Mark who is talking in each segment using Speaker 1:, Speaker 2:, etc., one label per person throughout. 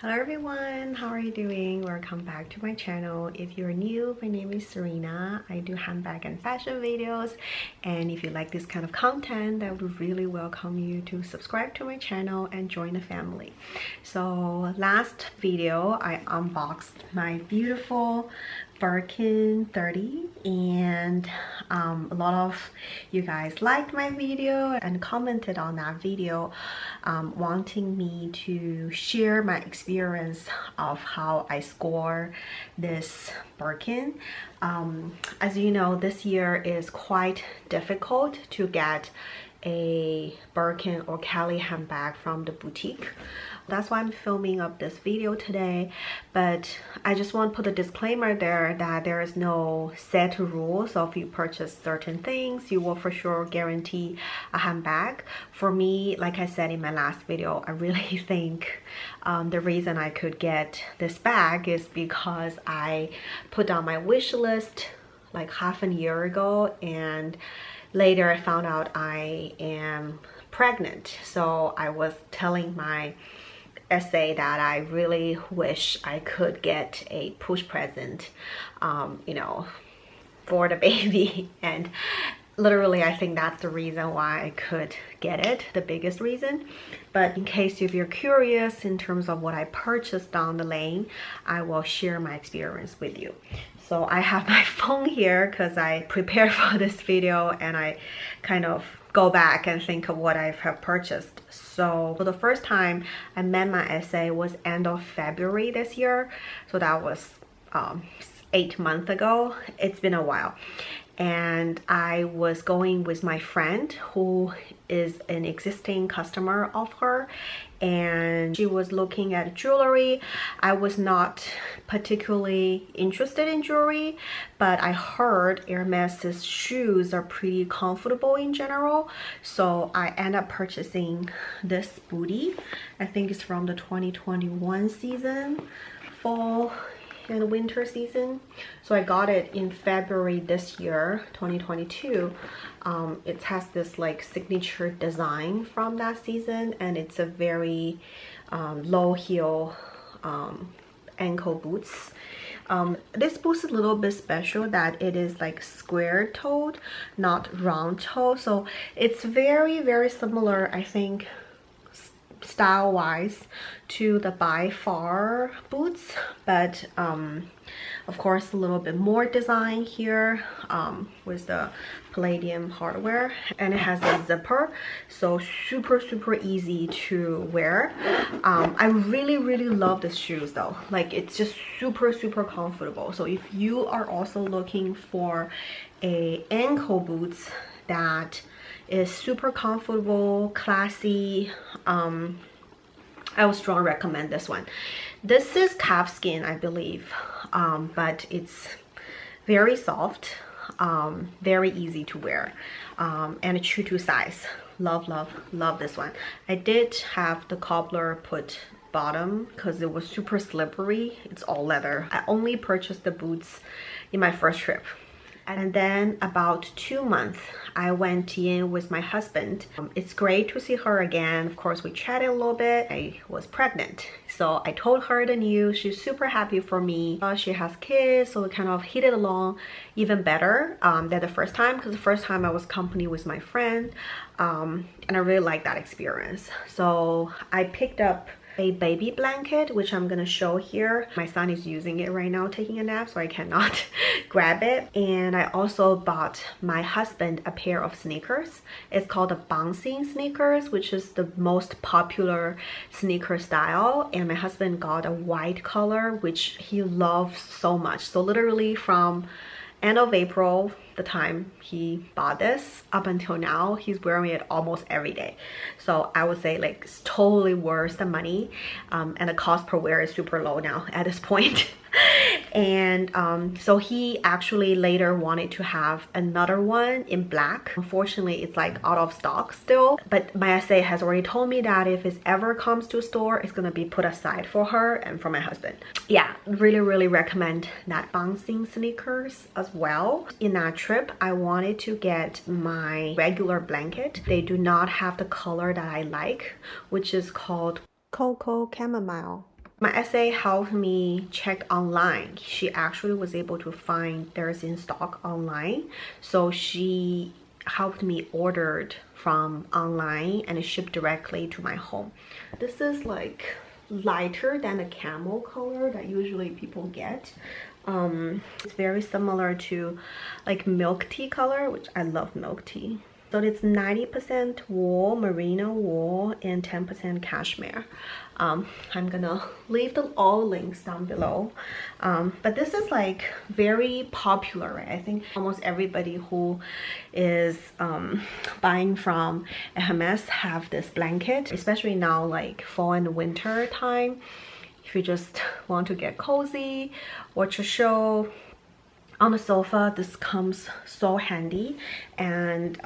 Speaker 1: Hello everyone, how are you doing? Welcome back to my channel. If you're new, my name is Serena. I do handbag and fashion videos, and if you like this kind of content, I would really welcome you to subscribe to my channel and join the family. So last video I unboxed my beautiful Birkin 30, and a lot of you guys liked my video and commented on that video, wanting me to share my experience of how I score this Birkin. As you know, this year is quite difficult to get a Birkin or Kelly handbag from the boutique. That's why I'm filming up this video today, but I just want to put a disclaimer there that there is no set rule. So if you purchase certain things, you will for sure guarantee a handbag. For me, like I said in my last video, I really think the reason I could get this bag is because I put on my wish list like half a year ago, and later I found out I am pregnant. So I was telling my essay that I really wish I could get a push present, you know, for the baby. And literally I think that's the reason why I could get it, the biggest reason. But in case if you're curious in terms of what I purchased down the lane, I will share my experience with you. So I have my phone here because I prepared for this video and I kind of go back and think of what I have purchased. So the first time I met my essay was end of February this year. So that was 8 months ago. It's been a while. And I was going with my friend who is an existing customer of her, and she was looking at jewelry. I was not particularly interested in jewelry, but I heard Hermes's shoes are pretty comfortable in general, so I ended up purchasing this bootie. I think it's from the 2021 season, fall and winter season. So I got it in February this year, 2022. It has this like signature design from that season, and it's a very low heel ankle boots. This boot is a little bit special that it is like square toed, not round toe. So it's very similar, I think, style wise to the By Far boots, but of course a little bit more design here with the palladium hardware, and it has a zipper, so super easy to wear. I really love the shoes though. Like, it's just super comfortable. So if you are also looking for a ankle boots that is super comfortable, classy, I would strongly recommend this one. This is calfskin, I believe, but it's very soft, very easy to wear, and a true to size. Love this one. I did have the cobbler put bottom because it was super slippery. It's all leather. I only purchased the boots in my first trip. And then about 2 months, I went in with my husband. It's great to see her again. Of course, we chatted a little bit. I was pregnant, so I told her the news. She's super happy for me. She has kids, so we kind of hit it along even better than the first time, because the first time I was company with my friend, and I really liked that experience. So I picked up a baby blanket, which I'm gonna show here. My son is using it right now, taking a nap, so I cannot grab it. And I also bought my husband a pair of sneakers. It's called the bouncing sneakers, which is the most popular sneaker style. And my husband got a white color, which he loves so much. So literally from end of April, the time he bought this, up until now, he's wearing it almost every day. So I would say like it's totally worth the money, and the cost per wear is super low now at this point. And so he actually later wanted to have another one in black. Unfortunately, it's like out of stock still, but my SA has already told me that if it ever comes to a store, it's gonna be put aside for her and for my husband. Yeah, really recommend that bouncing sneakers as well. In that trip, I wanted to get my regular blanket. They do not have the color that I like, which is called Coco Chamomile. My SA helped me check online. She actually was able to find there's in stock online. So she helped me ordered from online and it shipped directly to my home. This is like lighter than the camel color that usually people get. It's very similar to like milk tea color, which I love milk tea. So it's 90% wool, merino wool, and 10% cashmere. I'm gonna leave all links down below. But this is like very popular, right? I think almost everybody who is buying from Hermes have this blanket, especially now like fall and winter time. If you just want to get cozy, watch a show on the sofa, this comes so handy, and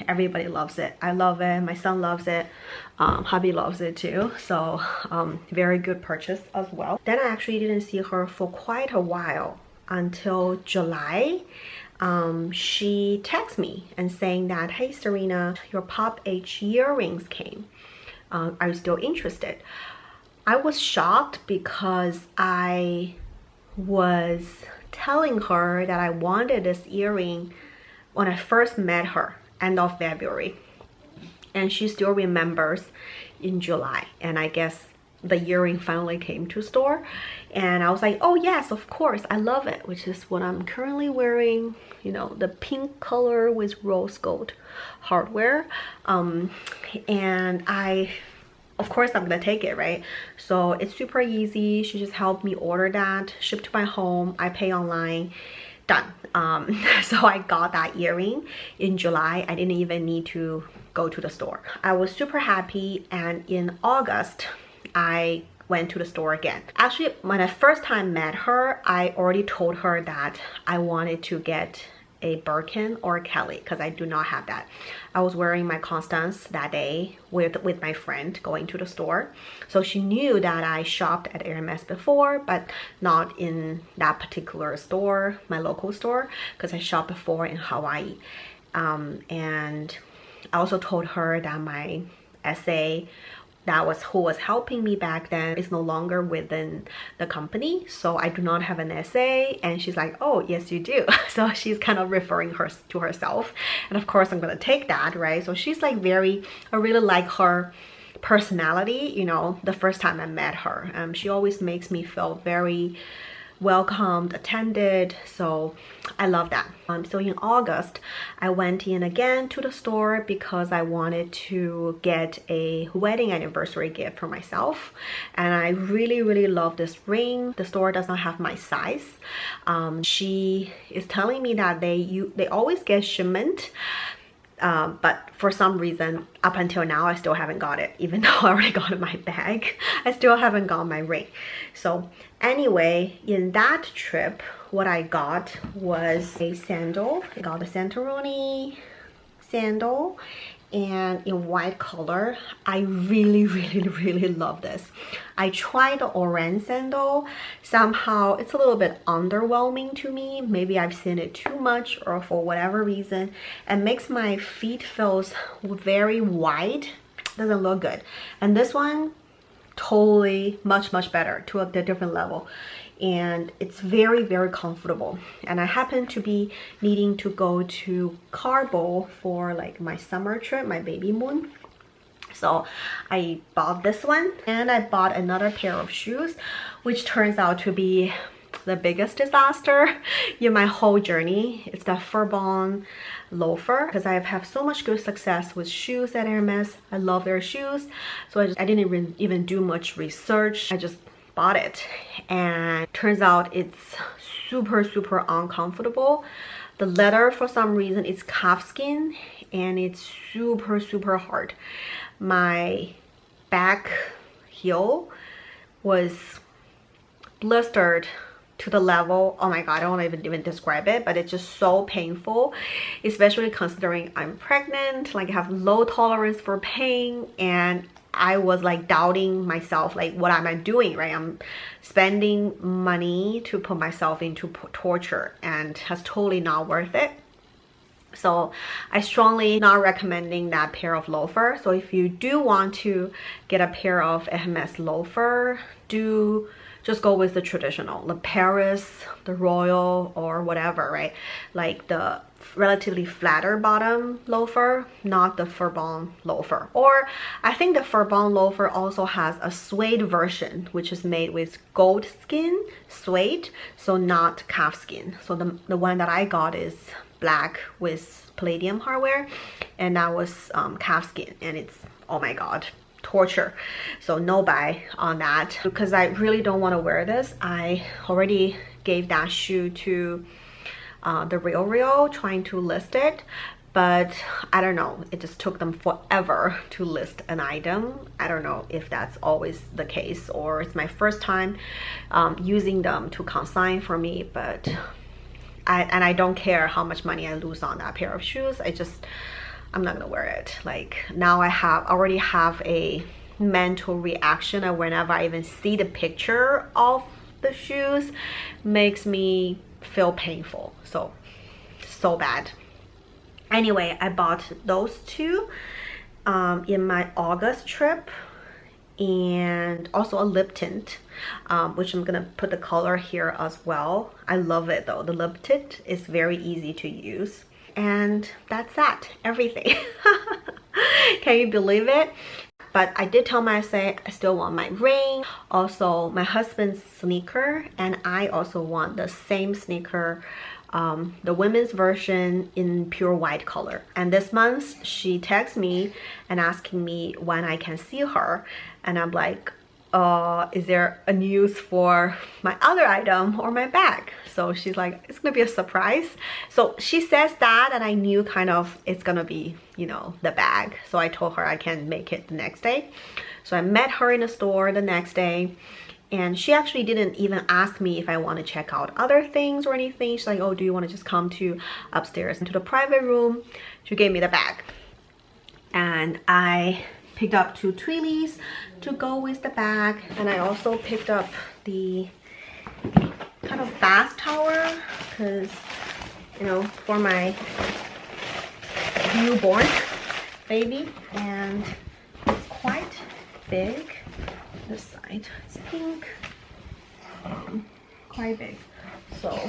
Speaker 1: everybody loves it. I love it, my son loves it, hubby loves it too. So very good purchase as well. Then I actually didn't see her for quite a while until July. She texted me and saying that, hey Serena, your Pop H earrings came. Are you still interested? I was shocked because I was telling her that I wanted this earring when I first met her, end of February, and she still remembers in July, and I guess the earring finally came to store, and I was like, oh yes, of course, I love it, which is what I'm currently wearing, you know, the pink color with rose gold hardware. And of course I'm gonna take it, right? So it's super easy. She just helped me order that, shipped to my home, I pay online, done. So I got that earring in July. I didn't even need to go to the store. I was super happy, and in August I went to the store again. Actually, when I first time met her, I already told her that I wanted to get a Birkin or a Kelly because I do not have that. I was wearing my Constance that day with my friend going to the store. So she knew that I shopped at Hermes before, but not in that particular store, my local store, because I shopped before in Hawaii. And I also told her that my SA who was helping me back then is no longer within the company, so I do not have an SA. And she's like, oh yes you do. So she's kind of referring her to herself, and of course I'm gonna take that, right? So she's like I really like her personality. You know, the first time I met her, she always makes me feel very welcomed, attended, so I love that. So in August I went in again to the store because I wanted to get a wedding anniversary gift for myself, and I really love this ring. The store does not have my size. She is telling me that they always get shipment, but for some reason up until now I still haven't got it, even though I already got it in my bag. I still haven't got my ring. So anyway, in that trip what I got was a sandal. I got a Santorini sandal, and in white color. I really love this. I tried the orange sandal. Somehow it's a little bit underwhelming to me. Maybe I've seen it too much, or for whatever reason it makes my feet feels very wide. Doesn't look good. And this one totally much better, to a different level, and it's very comfortable. And I happen to be needing to go to Cabo for like my summer trip, my baby moon, so I bought this one, and I bought another pair of shoes, which turns out to be the biggest disaster in my whole journey. It's the Faubourg Loafer, because I have so much good success with shoes at Hermes. I love their shoes, so I didn't even do much research. I just bought it, and turns out it's super uncomfortable. The leather, for some reason, it's calfskin, and it's super hard. My back heel was blistered to the level, oh my god, I don't even describe it, but it's just so painful, especially considering I'm pregnant, like I have low tolerance for pain, and I was like doubting myself, like what am I doing, right? I'm spending money to put myself into torture, and that's totally not worth it. So I strongly not recommending that pair of loafer. So if you do want to get a pair of Hermes loafer, do just go with the traditional, the Paris, the Royal, or whatever, right? Like the relatively flatter bottom loafer, not the Faubourg loafer. Or I think the Faubourg loafer also has a suede version, which is made with goat skin suede, so not calf skin. So the one that I got is black with palladium hardware, and that was calf skin, and it's, oh my god, torture. So no buy on that, because I really don't want to wear this. I already gave that shoe to the Real trying to list it, but I don't know, it just took them forever to list an item. I don't know if that's always the case, or it's my first time using them to consign for me, but I don't care how much money I lose on that pair of shoes. I'm not gonna wear it. Like, now I already have a mental reaction, and whenever I even see the picture of the shoes, makes me feel painful. So bad. Anyway, I bought those two in my August trip, and also a lip tint, which I'm gonna put the color here as well. I love it though. The lip tint is very easy to use, and that's that, everything. Can you believe it? But I did tell myself I still want my ring, also my husband's sneaker, and I also want the same sneaker, the women's version in pure white color. And this month she texted me and asking me when I can see her, and I'm like, is there a news for my other item or my bag? So she's like, it's gonna be a surprise. So she says that, and I knew kind of it's gonna be, you know, the bag. So I told her I can make it the next day. So I met her in the store the next day, and she actually didn't even ask me if I want to check out other things or anything. She's like, oh, do you want to just come to upstairs into the private room? She gave me the bag, and I picked up 2 Twillies to go with the bag, and I also picked up the kind of bath tower, because, you know, for my newborn baby, and it's quite big. This side, it's pink, quite big. So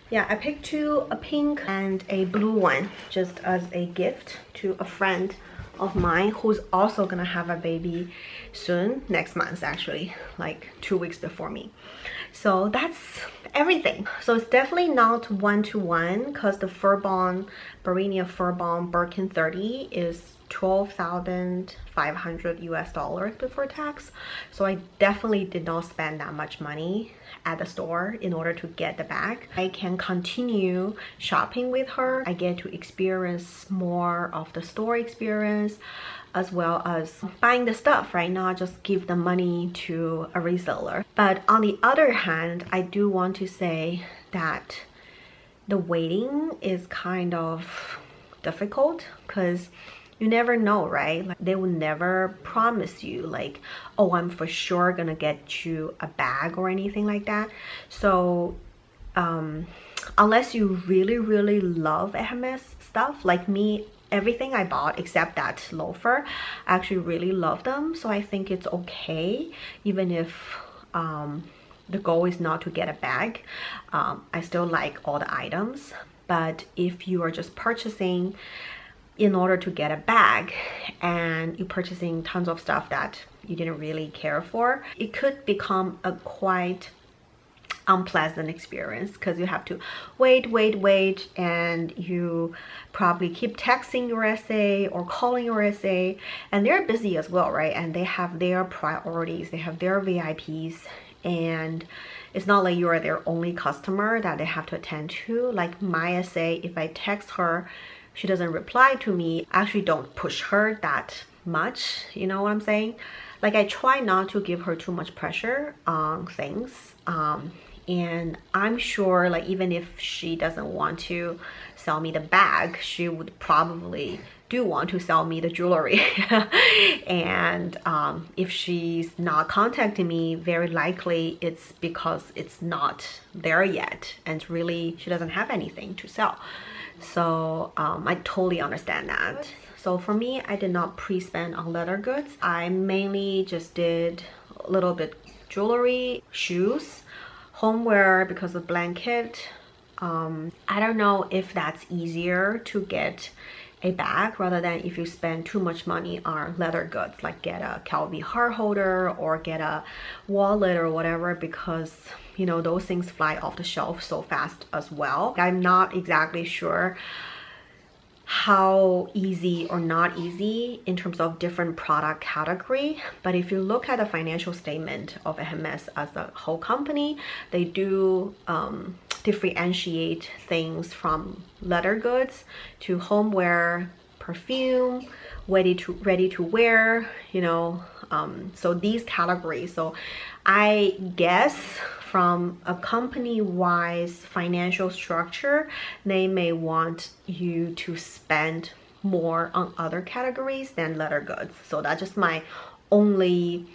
Speaker 1: yeah, I picked 2, a pink and a blue one, just as a gift to a friend of mine who's also gonna have a baby soon, next month actually, like 2 weeks before me. So that's everything. So it's definitely not one-to-one, because the Barenia Faubourg Birkin 30 is $12,500 US before tax. So I definitely did not spend that much money at the store in order to get the bag. I can continue shopping with her. I get to experience more of the store experience, as well as buying the stuff, right? Not just give the money to a reseller. But on the other hand, I do want to say that the waiting is kind of difficult, because you never know, right? Like, they will never promise you like, oh, I'm for sure gonna get you a bag or anything like that. So unless you really love Hermes stuff, like me, everything I bought except that loafer, I actually really love them. So I think it's okay, even if the goal is not to get a bag. I still like all the items. But if you are just purchasing in order to get a bag, and you're purchasing tons of stuff that you didn't really care for, it could become a quite unpleasant experience, because you have to wait, and you probably keep texting your SA or calling your SA, and they're busy as well, right? And they have their priorities, they have their VIPs, and it's not like you are their only customer that they have to attend to. Like my SA, if I text her, she doesn't reply to me, I actually don't push her that much, you know what I'm saying? Like, I try not to give her too much pressure on things, and I'm sure, like, even if she doesn't want to sell me the bag, she would probably do want to sell me the jewelry. And if she's not contacting me, very likely it's because it's not there yet, and really she doesn't have anything to sell. So I totally understand that. So for me, I did not pre-spend on leather goods. I mainly just did a little bit jewelry, shoes, homeware because of blanket. I don't know if that's easier to get a bag rather than if you spend too much money on leather goods, like get a Calvi heart holder or get a wallet or whatever, because you know those things fly off the shelf so fast as well. I'm not exactly sure how easy or not easy in terms of different product category, but if you look at the financial statement of Hermes as a whole company, they do differentiate things from leather goods to homeware, perfume, ready to wear, you know, so these categories. So I guess from a company-wise financial structure, they may want you to spend more on other categories than leather goods. So that's just my only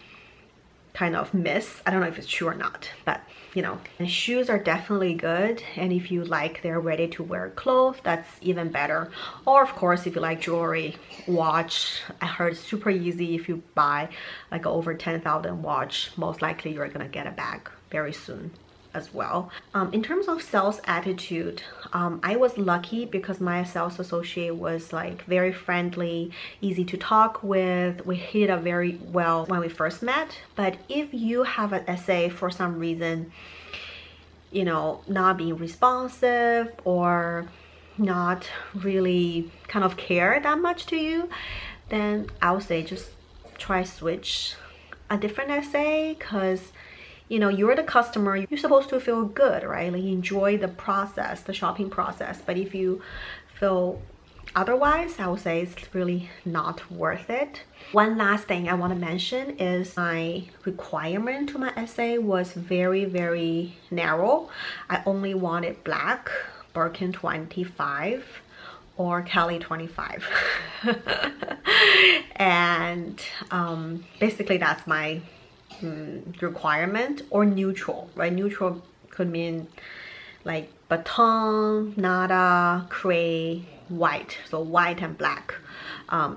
Speaker 1: kind of miss. I don't know if it's true or not, but you know, and shoes are definitely good, and if you like their ready-to-wear clothes, that's even better. Or of course, if you like jewelry, watch, I heard it's super easy. If you buy like over 10,000 watch, most likely you're gonna get a bag very soon as well. In terms of sales attitude, I was lucky because my sales associate was like very friendly, easy to talk with. We hit it up very well when we first met. But if you have an essay for some reason, you know, not being responsive or not really kind of care that much to you, then I would say just try switch a different essay, because you know, you're the customer, you're supposed to feel good, right? Like enjoy the process, the shopping process. But if you feel otherwise, I would say it's really not worth it. One last thing I want to mention is my requirement to my essay was very, very narrow. I only wanted black, Birkin 25 or Kelly 25. And basically that's my requirement, or neutral, right? Neutral could mean like baton, nada, gray, white, so white and black.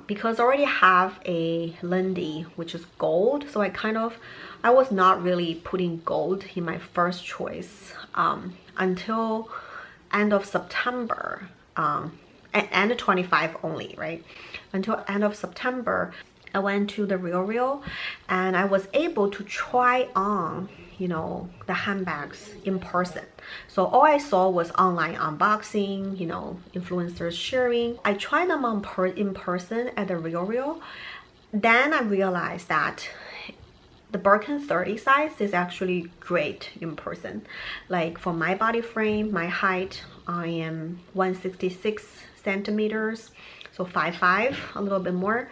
Speaker 1: Because I already have a Lindy which is gold, so I was not really putting gold in my first choice until end of September, and 25 only, right? Until end of September, I went to the Real and I was able to try on, you know, the handbags in person. So all I saw was online unboxing, you know, influencers sharing. I tried them on in person at the Real. Then I realized that the Birkin 30 size is actually great in person. Like for my body frame, my height, I am 166 centimeters, so 5'5", a little bit more.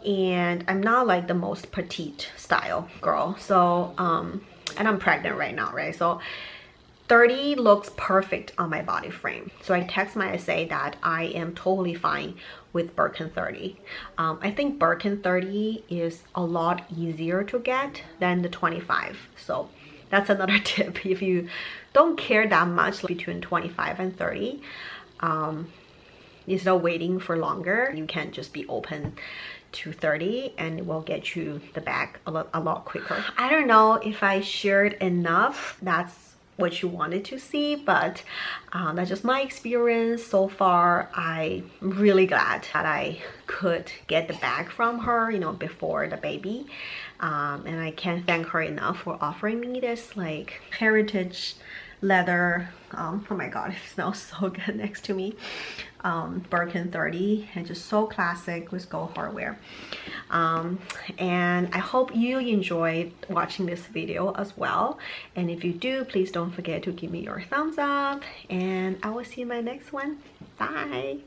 Speaker 1: And I'm not like the most petite style girl, so and I'm pregnant right now, right? So 30 looks perfect on my body frame. So I text my essay that I am totally fine with Birkin 30. I think Birkin 30 is a lot easier to get than the 25. So that's another tip. If you don't care that much between 25 and 30, instead of waiting for longer, you can just be open to 30 and it will get you the bag a lot quicker. I don't know if I shared enough that's what you wanted to see, but that's just my experience so far. I'm really glad that I could get the bag from her, you know, before the baby, and I can't thank her enough for offering me this like heritage leather, oh my god, it smells so good next to me, Birkin 30, and just so classic with gold hardware. And I hope you enjoyed watching this video as well, and if you do, please don't forget to give me your thumbs up, and I will see you in my next one. Bye.